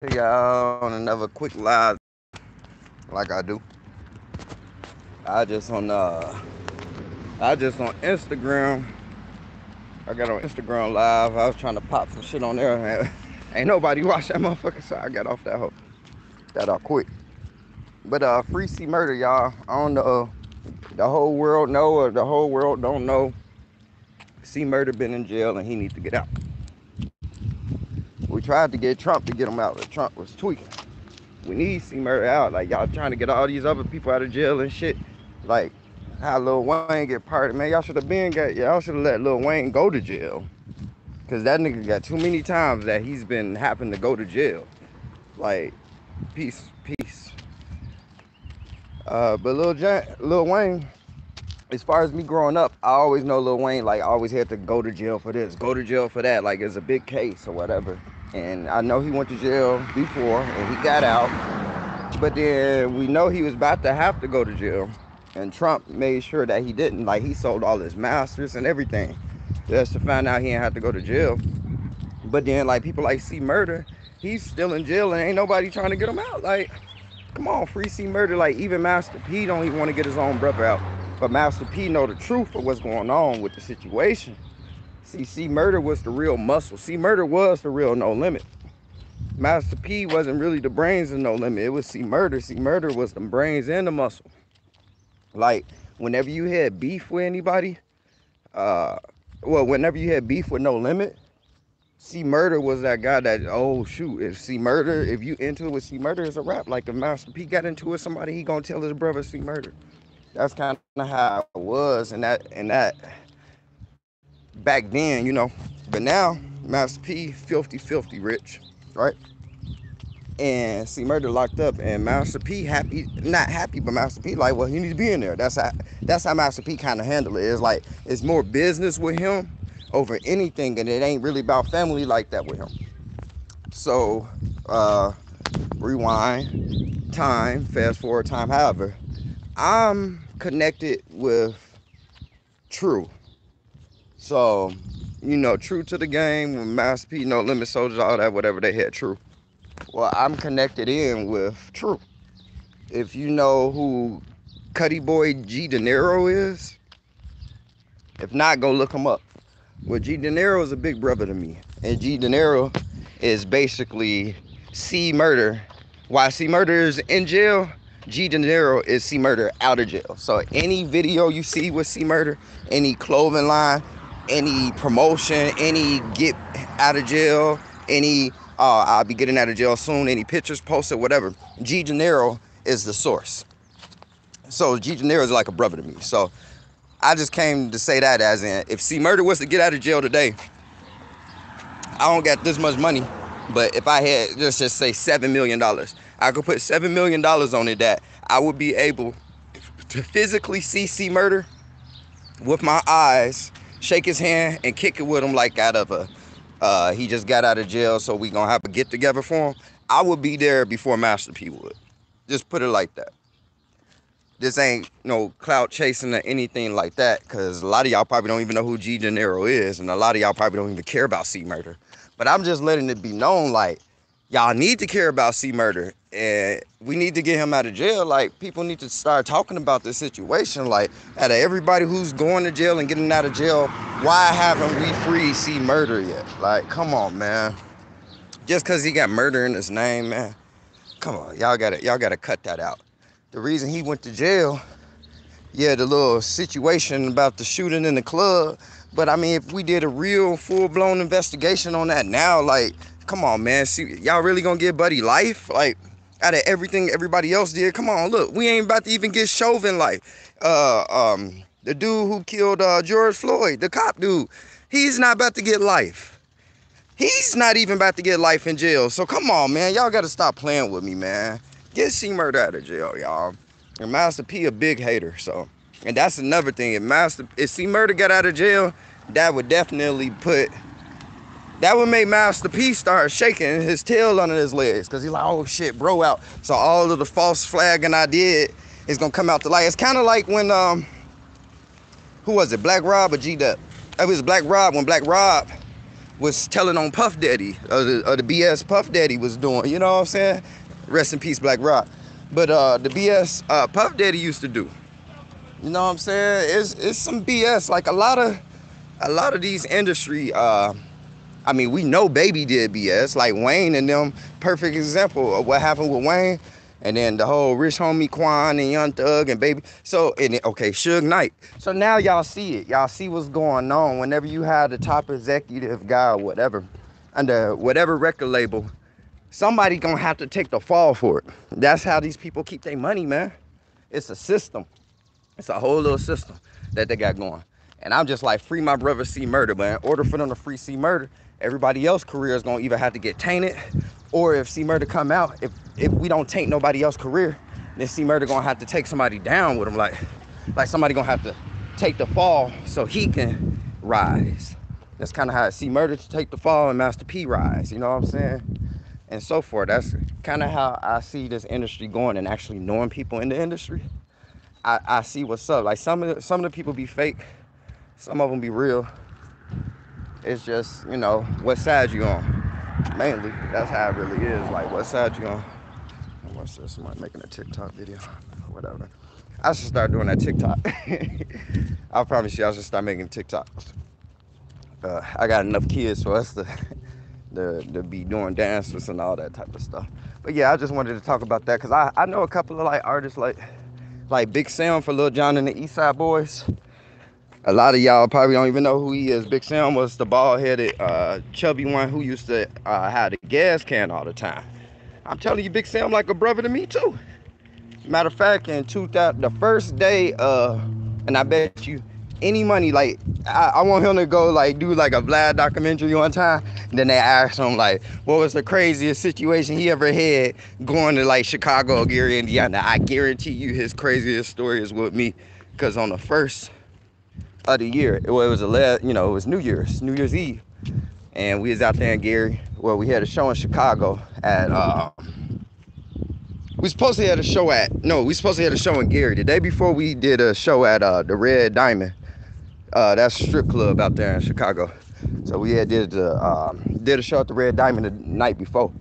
Hey y'all on another quick live like I do. I just on Instagram. I got on Instagram live. I was trying to pop some shit on there, man. Ain't nobody watch that motherfucker, so I got off that quick. But free C murder, y'all. I don't know. The whole world know or the whole world don't know. C murder been in jail and he needs to get out. We tried to get Trump to get him out, but Trump was tweaking. We need C murder out. Like y'all trying to get all these other people out of jail and shit. Like how Lil Wayne get parted, man. Y'all should have let Lil Wayne go to jail. Cause that nigga got too many times that he's been having to go to jail. Like, peace. But Lil Wayne, as far as me growing up, I always know Lil Wayne, like, always had to go to jail for this, go to jail for that. Like, it's a big case or whatever. And I know he went to jail before and he got out. But then we know he was about to have to go to jail. And Trump made sure that he didn't. Like, he sold all his masters and everything just to find out he didn't have to go to jail. But then, like, people like C Murder, he's still in jail and ain't nobody trying to get him out. Like, come on, free C Murder. Like, even Master P don't even want to get his own brother out. But Master P know the truth of what's going on with the situation. See, C Murder was the real muscle. C Murder was the real No Limit. Master P wasn't really the brains of No Limit. It was C Murder. C Murder was the brains and the muscle. Like, whenever you had beef with anybody, whenever you had beef with No Limit, C Murder was that guy that, oh shoot, if you into it with C Murder, it's a rap. Like if Master P got into it with somebody, he gonna tell his brother C Murder. That's kind of how it was and that back then, But now Master P filthy rich, right? And C Murder locked up, and Master P happy, not happy, but Master P like, well, he needs to be in there. That's how Master P kind of handle it. It's like it's more business with him over anything, and it ain't really about family like that with him. So, rewind, time, fast forward time. However, I'm connected with True. So, True to the game, with Master P, No Limit Soldiers, all that, whatever they had, True. Well, I'm connected in with True. If you know who Cuddy Boy G De Niro is, if not, go look him up. Well, G De Niro is a big brother to me, and G De Niro is basically C Murder. While C Murder is in jail, G De Niro is C Murder out of jail. So any video you see with C Murder, any clothing line, any promotion, any get out of jail, any I'll be getting out of jail soon, any pictures posted, whatever, G De Niro is the source. So G De Niro is like a brother to me. So I just came to say that as in, if C Murder was to get out of jail today, I don't got this much money, but if I had, let's just say $7 million, I could put $7 million on it that I would be able to physically see C Murder with my eyes, shake his hand, and kick it with him like out of he just got out of jail, so we gonna have a get together for him. I would be there before Master P would. Just put it like that. This ain't no clout chasing or anything like that, because a lot of y'all probably don't even know who G De Niro is, and a lot of y'all probably don't even care about C Murder. But I'm just letting it be known, like, y'all need to care about C Murder, and we need to get him out of jail. Like, people need to start talking about this situation. Like, out of everybody who's going to jail and getting out of jail, why haven't we freed C Murder yet? Like, come on, man. Just because he got murder in his name, man. Come on, y'all gotta cut that out. The reason he went to jail, yeah, the little situation about the shooting in the club, but I mean, if we did a real full-blown investigation on that now, like, come on, man, see, y'all really gonna give Buddy life? Like, out of everything everybody else did, come on, look, we ain't about to even get Chauvin life. The dude who killed George Floyd, the cop dude, he's not about to get life. He's not even about to get life in jail. So come on, man. Y'all got to stop playing with me, man. Get C Murder out of jail, y'all. And Master P a big hater, so. And that's another thing. If C Murder got out of jail, that would make Master P start shaking his tail under his legs. Because he's like, oh shit, bro out. So all of the false flagging I did is going to come out to light. It's kind of like when, who was it? Black Rob or G-Dep? It was Black Rob when Black Rob was telling on Puff Daddy, or the BS Puff Daddy was doing. You know what I'm saying? Rest in peace, Black Rock. But the BS Puff Daddy used to do. You know what I'm saying? It's some BS. Like a lot of these industry. I mean, we know Baby did BS. Like Wayne and them, perfect example of what happened with Wayne. And then the whole Rich Homie Quan and Young Thug and Baby. So, okay, Suge Knight. So now y'all see it. Y'all see what's going on. Whenever you have the top executive guy or whatever, under whatever record label, somebody gonna have to take the fall for it. That's how these people keep their money, man. It's a system. It's a whole little system that they got going. And I'm just like, free my brother C Murder. But in order for them to free C Murder, everybody else's career is gonna either have to get tainted, or if C Murder come out, if we don't taint nobody else's career, then C Murder gonna have to take somebody down with him. Like somebody gonna have to take the fall so he can rise. That's kind of how C Murder to take the fall and Master P rise. You know what I'm saying? And so forth. That's kind of how I see this industry going, and actually knowing people in the industry. I see what's up. Like some of the people be fake, some of them be real. It's just, you know, what side you on. Mainly, that's how it really is. Like, what side you on? What's this? Somebody making a TikTok video, whatever. I should start doing that TikTok. I promise you, I should start making TikToks. I got enough kids for us to be doing dances and all that type of stuff. But yeah, I just wanted to talk about that because I know a couple of like artists like Big Sam for Lil Jon and the East Side Boys. A lot of y'all probably don't even know who he is. Big Sam was the bald-headed, chubby one who used to have the gas can all the time. I'm telling you, Big Sam like a brother to me too. Matter of fact, in 2000, the first day, and I bet you any money, like I want him to go like do like a Vlad documentary one time. And then they asked him like, what was the craziest situation he ever had going to like Chicago or Gary, Indiana? I guarantee you his craziest story is with me, because on the first of the year, it was it was New Year's Eve, and we was out there in Gary. Well, we had a show in Chicago at we supposed to have a show in Gary. The day before, we did a show at the Red Diamond. That's a strip club out there in Chicago. So we did a show at the Red Diamond the night before.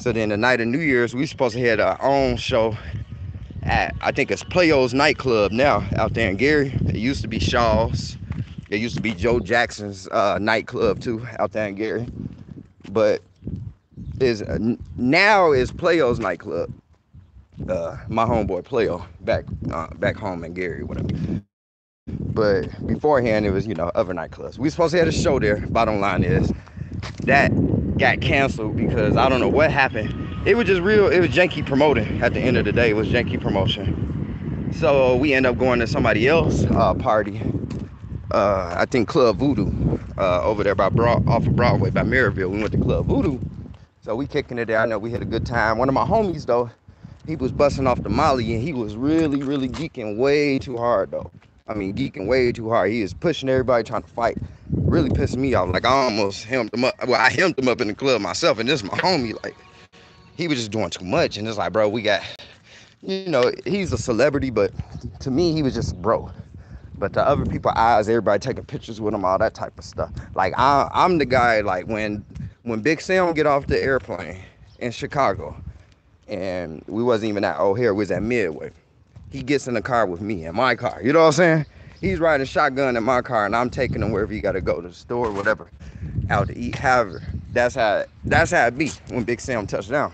So then the night of New Year's, we supposed to have our own show at, I think it's Playo's nightclub now out there in Gary. It used to be Shaw's. It used to be Joe Jackson's nightclub too out there in Gary. But now is Playo's nightclub. My homeboy Playo back home in Gary, whatever. But beforehand, it was, other nightclubs. We supposed to have a show there. Bottom line is that got canceled because I don't know what happened. It was just it was janky promoting. At the end of the day, it was janky promotion. So we end up going to somebody else's party. I think Club Voodoo, over there off of Broadway by Maryville. We went to Club Voodoo. So we kicking it there. I know we had a good time. One of my homies though, he was busting off the Molly, and he was really, really geeking way too hard though. I mean, geeking way too hard. He was pushing everybody, trying to fight. Really pissing me off. Like, I almost hemmed him up. Well, I hemmed him up in the club myself, and this is my homie. Like, he was just doing too much. And it's like, bro, we got, he's a celebrity, but to me, he was just bro. But to other people's eyes, everybody taking pictures with him, all that type of stuff. Like, I'm the guy, like, when Big Sam get off the airplane in Chicago, and we wasn't even at O'Hare, we was at Midway. He gets in the car with me, in my car. You know what I'm saying? He's riding shotgun in my car, and I'm taking him wherever he got to go, to the store, whatever, out to eat. However, that's how it be when Big Sam touched down.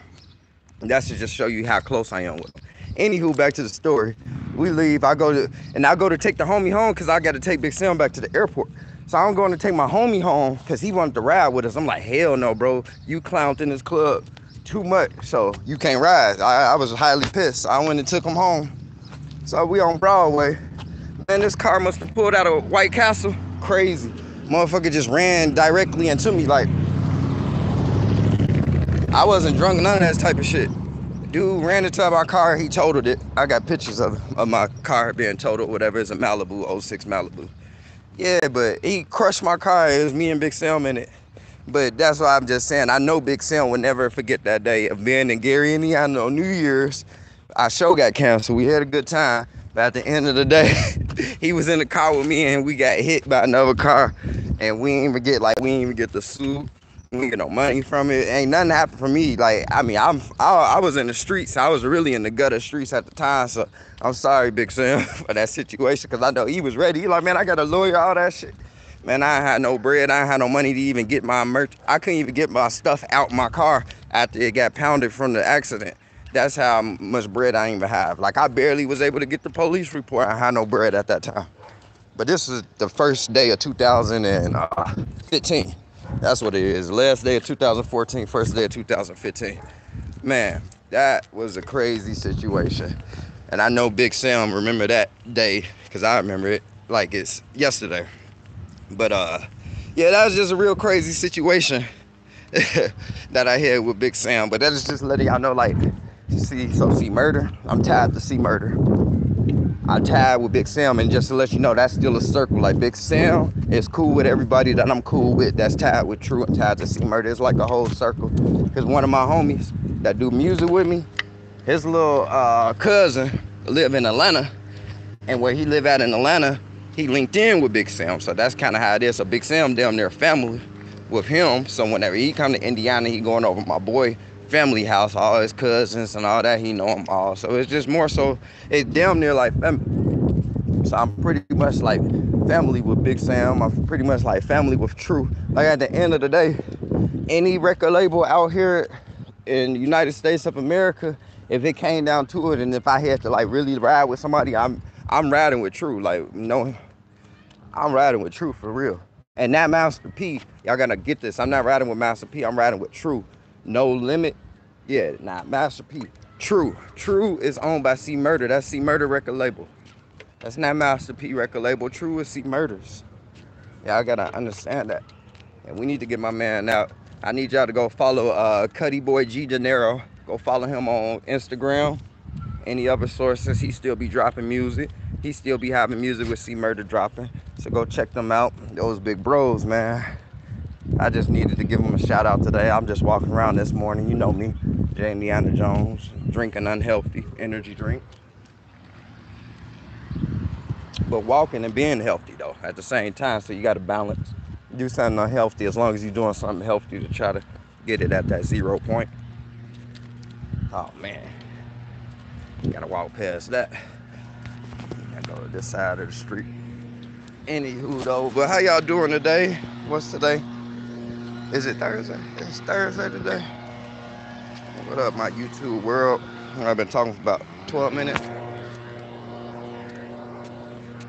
And that's to just show you how close I am with him. Anywho, back to the story. We leave. I go to take the homie home because I got to take Big Sam back to the airport. So I'm going to take my homie home because he wanted to ride with us. I'm like, hell no, bro. You clowned in this club too much, so you can't ride. I was highly pissed. I went and took him home. So we on Broadway. Man, this car must have pulled out of White Castle. Crazy. Motherfucker just ran directly into me. Like, I wasn't drunk, none of that type of shit. Dude ran into my car, he totaled it. I got pictures of my car being totaled, whatever. It's a Malibu, 06 Malibu. Yeah, but he crushed my car. It was me and Big Sam in it. But that's why I'm just saying, I know Big Sam will never forget that day of being in Gary, Indiana on New Year's. Our show got canceled. We had a good time. But at the end of the day, he was in the car with me, and we got hit by another car. and we ain't even get the suit. We ain't get no money from it. Ain't nothing happened for me. Like, I mean, I was in the streets. I was really in the gutter streets at the time. So I'm sorry, Big Sam, for that situation, because I know he was ready. He like, man, I got a lawyer, all that shit. Man, I ain't had no bread. I ain't had no money to even get my merch. I couldn't even get my stuff out my car after it got pounded from the accident. That's how much bread I even have. Like, I barely was able to get the police report. I had no bread at that time. But this is the first day of 2015. That's what it is. Last day of 2014, first day of 2015. Man, that was a crazy situation. And I know Big Sam remember that day, because I remember it like it's yesterday. But yeah, that was just a real crazy situation that I had with Big Sam. But that is just letting y'all know, like, see murder. I'm tied to see murder. I tied with Big Sam, and just to let you know, that's still a circle. Like, Big Sam is cool with everybody that I'm cool with that's tied with True and tied to see murder. It's like a whole circle. Because one of my homies that do music with me, his little cousin live in Atlanta, and where he live at in Atlanta, he linked in with Big Sam. So that's kind of how it is. So Big Sam damn near family with him. So whenever he come to Indiana, he going over my boy family house, all his cousins and all that, he know them all. So it's just more so, it's damn near like family. So I'm pretty much like family with Big Sam. I'm pretty much like family with True. Like, at the end of the day, any record label out here in the United States of America, if it came down to it, and if I had to like really ride with somebody, I'm riding with True. Like, no, I'm riding with True for real. And that Master P, y'all gotta get this. I'm not riding with Master P. I'm riding with True. No Limit. Yeah, nah, Master P. True. True is owned by C Murder. That's C Murder record label. That's not Master P record label. True is C Murders. Y'all gotta understand that. And we need to get my man out. I need y'all to go follow Cuddy Boy G De Niro. Go follow him on Instagram. Any other sources, he still be dropping music. He still be having music with C Murder dropping. So go check them out. Those big bros, man. I just needed to give them a shout out today. I'm just walking around this morning. You know me, J-Indy Jones, drinking unhealthy energy drink. But walking and being healthy though at the same time. So you got to balance. Do something unhealthy as long as you're doing something healthy to try to get it at that 0 point. Oh man, gotta walk past that. I go to this side of the street. Anywho though, but how y'all doing today? What's today? Is it Thursday? It's Thursday today. What up, my YouTube world? I've been talking for about 12 minutes.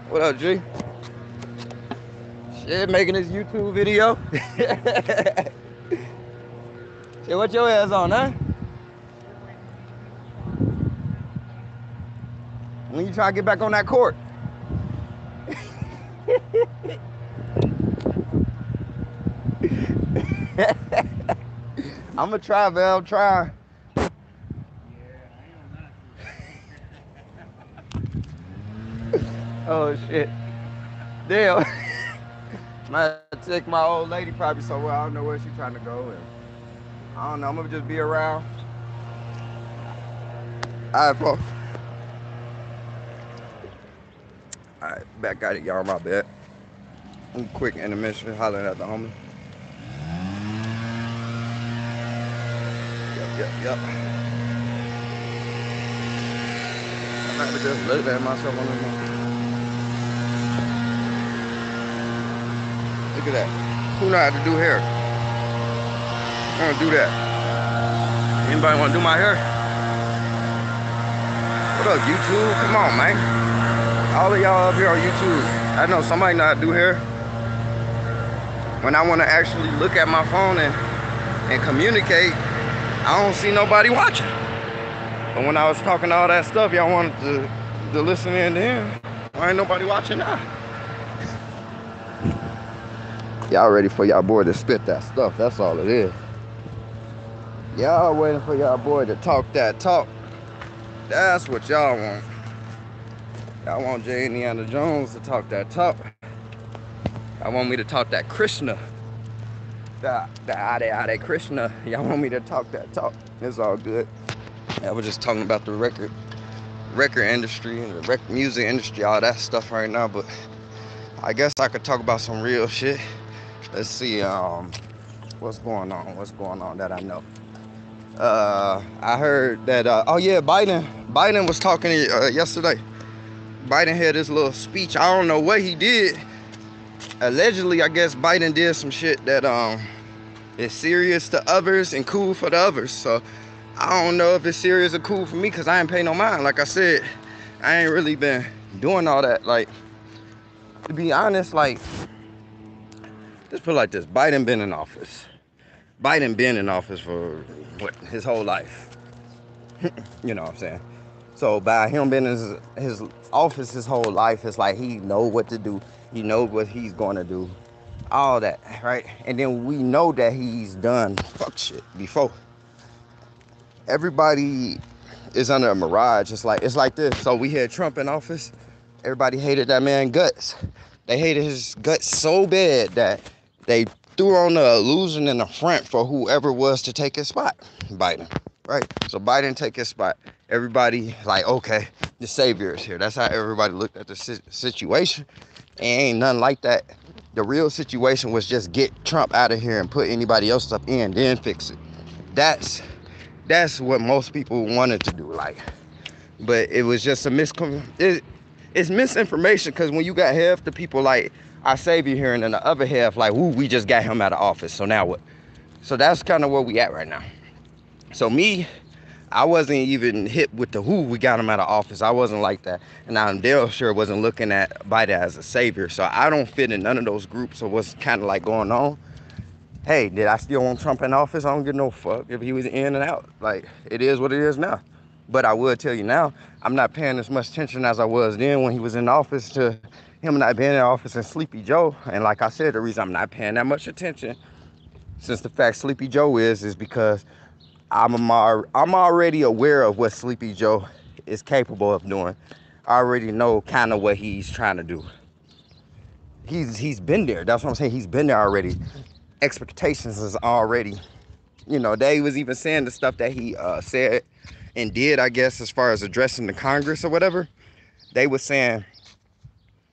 What up, G? Shit, making this YouTube video. Shit, what your ass on, huh? When you try to get back on that court? I'm gonna try, Val. Try. Oh shit. Damn. Might take my old lady probably somewhere. I don't know where she's trying to go. And I don't know. I'm gonna just be around. Alright, folks. Alright, back at it, y'all. My bad. Quick intermission, hollering at the homie. Yep. I'm not just looking at myself on the phone. Look at that. Who know how to do hair? I want to do that. Anybody want to do my hair? What up, YouTube? Come on, man. All of y'all up here on YouTube. I know somebody know how to do hair. When I want to actually look at my phone and communicate, I don't see nobody watching. But when I was talking all that stuff, y'all wanted to listen in to him. Why ain't nobody watching now? Y'all ready for y'all boy to spit that stuff. That's all it is. Y'all waiting for y'all boy to talk that talk. That's what y'all want. Y'all want J-Indy Jones to talk that talk. Y'all want me to talk that Krishna. The Ade Krishna. Y'all want me to talk that talk. It's all good. I was just talking about the record industry and the music industry, all that stuff right now. But I guess I could talk about some real shit. Let's see. What's going on? What's going on that I know? I heard that. Oh yeah, Biden was talking yesterday. Biden had this little speech. I don't know what he did. Allegedly, I guess Biden did some shit that is serious to others and cool for the others. So I don't know if it's serious or cool for me because I ain't pay no mind. Like I said, I ain't really been doing all that. Like, to be honest, like, just put it like this: Biden been in office. Biden been in office for what, his whole life. You know what I'm saying? So by him being in his office his whole life, it's like he know what to do. He knows what he's going to do. All that, right? And then we know that he's done fuck shit before. Everybody is under a mirage. It's like this. So we had Trump in office. Everybody hated that man guts. They hated his guts so bad that they threw on the illusion in the front for whoever was to take his spot. Biden, right? So Biden take his spot. Everybody like, okay, the savior is here. That's how everybody looked at the situation. And ain't nothing like that. The real situation was just get Trump out of here and put anybody else up in, then fix it. That's what most people wanted to do, like. But it was just it's misinformation, because when you got half the people like our savior here, and then the other half like, ooh, we just got him out of office, so now what? So that's kind of where we at right now. So me, I wasn't even hit with the who we got him out of office. I wasn't like that. And I'm damn sure wasn't looking at Biden as a savior. So I don't fit in none of those groups of what's kind of like going on. Hey, did I still want Trump in office? I don't give no fuck if he was in and out. Like, it is what it is now. But I will tell you now, I'm not paying as much attention as I was then when he was in office to him not being in office and Sleepy Joe. And like I said, the reason I'm not paying that much attention, since the fact Sleepy Joe is because I'm already aware of what Sleepy Joe is capable of doing. I already know kind of what he's trying to do. He's been there. That's what I'm saying. He's been there already. Expectations is already, they was even saying the stuff that he said and did, I guess, as far as addressing the Congress or whatever. They was saying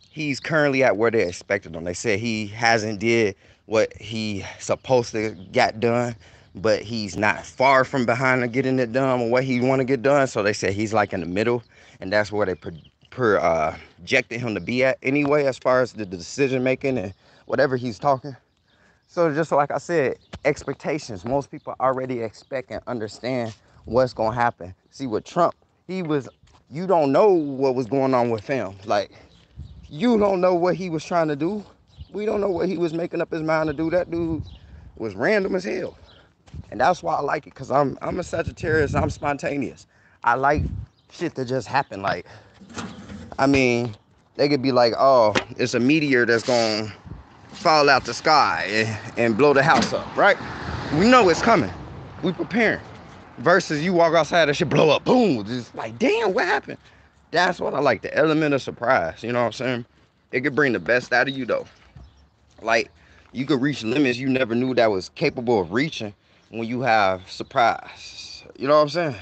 he's currently at where they expected him. They said he hasn't did what he supposed to get done, but he's not far from behind of getting it done or what he want to get done. So they said he's like in the middle, and that's where they projected him to be at anyway, as far as the decision making and whatever he's talking. So just like I said, expectations. Most people already expect and understand what's going to happen. See, with Trump, you don't know what was going on with him. Like, you don't know what he was trying to do. We don't know what he was making up his mind to do. That dude was random as hell. And that's why I like it, because I'm a Sagittarius. I'm spontaneous. I like shit that just happened. Like, I mean, they could be like, oh, it's a meteor that's going to fall out the sky and blow the house up, right? We know it's coming. We preparing. Versus you walk outside and shit blow up, boom. Just like, damn, what happened? That's what I like, the element of surprise. You know what I'm saying? It could bring the best out of you, though. Like, you could reach limits you never knew that was capable of reaching when you have surprise. You know what I'm saying?